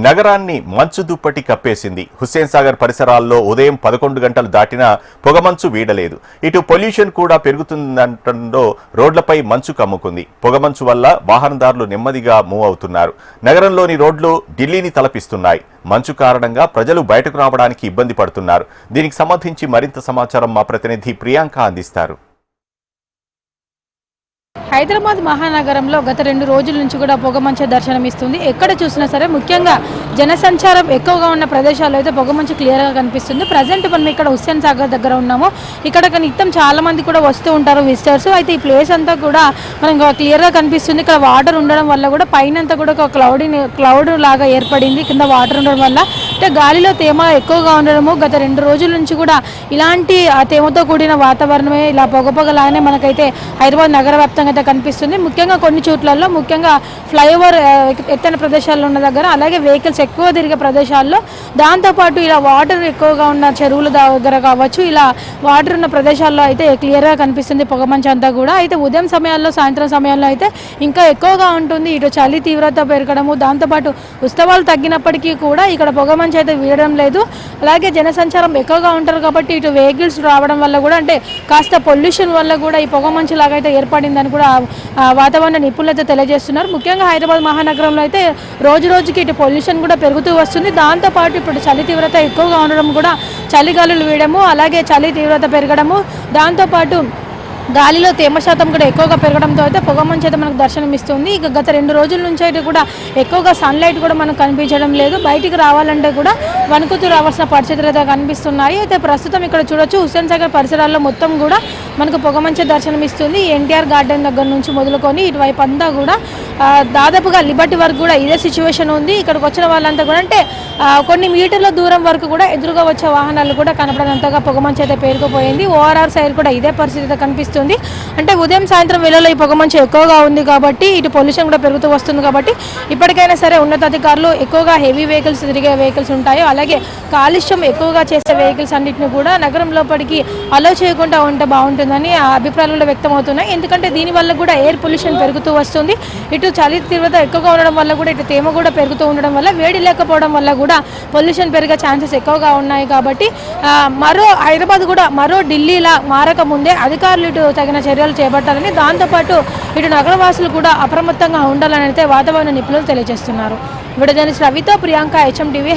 నగరాన్ని మంచు దుప్పటి కప్పేసింది. హుస్సేన్ సాగర్ పరిసరాల్లో ఉదయం 11 గంటలు దాటినా పొగమంచు వీడలేదు. ఇటు పొల్యూషన్ కూడా పెరుగుతుందంటంలో రోడ్లపై మంచు కమ్ముకుంది. పొగమంచు వల్ల వాహనదారులు నెమ్మదిగా మూవ్ అవుతున్నారు. నగరంలోని రోడ్లు ఢిల్లీని తలపిస్తున్నాయి. మంచు కారణంగా ప్రజలు బయటకు రావడానికి ఇబ్బంది పడుతున్నారు. దీనికి సంబంధించి మరింత సమాచారం మా ప్రతినిధి ప్రియాంక అందిస్తారు. హైదరాబాద్ మహానగరంలో గత 2 రోజుల నుంచి కూడా పొగమంచు దర్శనమిస్తుంది. ఎక్కడ చూసినా సరే ముఖ్యంగా జనసంచారం ఎక్కువగా ఉన్న ప్రదేశాల్లో అయితే పొగమంచు క్లియర్గా కనిపిస్తుంది. ప్రజెంట్ మనం ఇక్కడ హుస్సేన్ సాగర్ దగ్గర ఉన్నాము. ఇక్కడ నిత్యం చాలా మంది కూడా వస్తూ ఉంటారు విజిటర్స్. అయితే ఈ ప్లేస్ అంతా కూడా మనకు క్లియర్గా కనిపిస్తుంది. ఇక్కడ వాటర్ ఉండడం వల్ల కూడా పైనంతా కూడా ఒక క్లౌడ్ లాగా ఏర్పడింది. కింద వాటర్ ఉండడం వల్ల అంటే గాలిలో తేమ ఎక్కువగా ఉండడము. గత 2 రోజుల నుంచి కూడా ఇలాంటి తేమతో కూడిన వాతావరణమే ఇలా పొగలాగానే మనకైతే హైదరాబాద్ నగర వ్యాప్తంగా కనిపిస్తుంది. ముఖ్యంగా కొన్ని చోట్లలో ముఖ్యంగా ఫ్లైఓవర్ ఎత్తైన ప్రదేశాల్లో ఉన్న దగ్గర, అలాగే వెహికల్స్ ఎక్కువ తిరిగే ప్రదేశాల్లో, దాంతోపాటు ఇలా వాటర్ ఎక్కువగా ఉన్న చెరువుల దగ్గర కావచ్చు, ఇలా వాటర్ ఉన్న ప్రదేశాల్లో అయితే క్లియర్గా కనిపిస్తుంది పొగమంచు అంతా కూడా. అయితే ఉదయం సమయాల్లో సాయంత్రం సమయాల్లో అయితే ఇంకా ఎక్కువగా ఉంటుంది. ఇటు చలి తీవ్రత పెరగడము, దాంతోపాటు ఉత్సవాలు తగ్గినప్పటికీ కూడా ఇక్కడ పొగమంచు అయితే వీడడం లేదు. అలాగే జనసంచారం ఎక్కువగా ఉంటారు కాబట్టి ఇటు వెహికల్స్ రావడం వల్ల కూడా అంటే కాస్త పొల్యూషన్ వల్ల కూడా ఈ పొగమంచు లాగా అయితే ఏర్పడిందని కూడా వాతావరణ నిపుణులు అయితే తెలియజేస్తున్నారు. ముఖ్యంగా హైదరాబాద్ మహానగరంలో అయితే రోజు రోజుకి ఇటు పొల్యూషన్ కూడా పెరుగుతూ వస్తుంది. దాంతోపాటు ఇప్పుడు చలి తీవ్రత ఎక్కువగా ఉండడం కూడా, చలిగాలులు వీయడము, అలాగే చలి తీవ్రత పెరగడము, దాంతోపాటు గాలిలో తేమ శాతం కూడా ఎక్కువగా పెరగడంతో అయితే పొగమంచు అయితే మనకు దర్శనమిస్తుంది. ఇక గత 2 రోజుల నుంచి అయితే కూడా ఎక్కువగా సన్లైట్ కూడా మనకు కనిపించడం లేదు. బయటికి రావాలంటే కూడా వణుకుతూ రావాల్సిన పరిస్థితులు అయితే కనిపిస్తున్నాయి. అయితే ప్రస్తుతం ఇక్కడ చూడొచ్చు హుస్సేన్ సాగర్ పరిసరాల్లో మొత్తం కూడా మనకు పొగమంచు దర్శనమిస్తుంది. ఎన్టీఆర్ గార్డెన్ దగ్గర నుంచి మొదలుకొని ఇటువైపు అంతా కూడా దాదాపుగా లిబర్టీ వరకు కూడా ఇదే సిచ్యువేషన్ ఉంది. ఇక్కడికి వచ్చిన వాళ్ళంతా కూడా అంటే కొన్ని మీటర్ల దూరం వరకు కూడా ఎదురుగా వచ్చే వాహనాలు కూడా కనపడనంతగా పొగమంచు అయితే పేరుకుపోయింది. ఓఆర్ఆర్ సైడ్ కూడా ఇదే పరిస్థితి అయితే కనిపిస్తుంది. అంటే ఉదయం సాయంత్రం వేళలో ఈ పొగమంచు ఎక్కువగా ఉంది కాబట్టి ఇటు పొల్యూషన్ కూడా పెరుగుతూ వస్తుంది కాబట్టి ఇప్పటికైనా సరే ఉన్నతాధికారులు ఎక్కువగా హెవీ వెహికల్స్ తిరిగే వెహికల్స్ ఉంటాయో, అలాగే కాలుష్యం ఎక్కువగా చేసే వెహికల్స్ అన్నింటినీ కూడా నగరం లోపలికి అలో చేయకుండా ఉంటే బాగుంటుందని అభిప్రాయాలు కూడా వ్యక్తమవుతున్నాయి. ఎందుకంటే దీనివల్ల కూడా ఎయిర్ పొల్యూషన్ పెరుగుతూ వస్తుంది. ఇటు చలి తీవ్రత ఎక్కువగా ఉండడం వల్ల కూడా ఇటు తేమ కూడా పెరుగుతూ ఉండడం వల్ల, వేడి లేకపోవడం వల్ల కూడా పొల్యూషన్ పెరిగే ఛాన్సెస్ ఎక్కువగా ఉన్నాయి. కాబట్టి హైదరాబాద్ కూడా మరో ఢిల్లీలా మారక ముందే అధికారులు ఇటు తగిన చర్యలు చేపట్టాలని, దాంతోపాటు ఇటు నగరవాసులు కూడా అప్రమత్తంగా ఉండాలని అయితే వాతావరణ నిపుణులు తెలియజేస్తున్నారు. వీడియో జర్నలిస్ట్ రవితో ప్రియాంక, HM TV.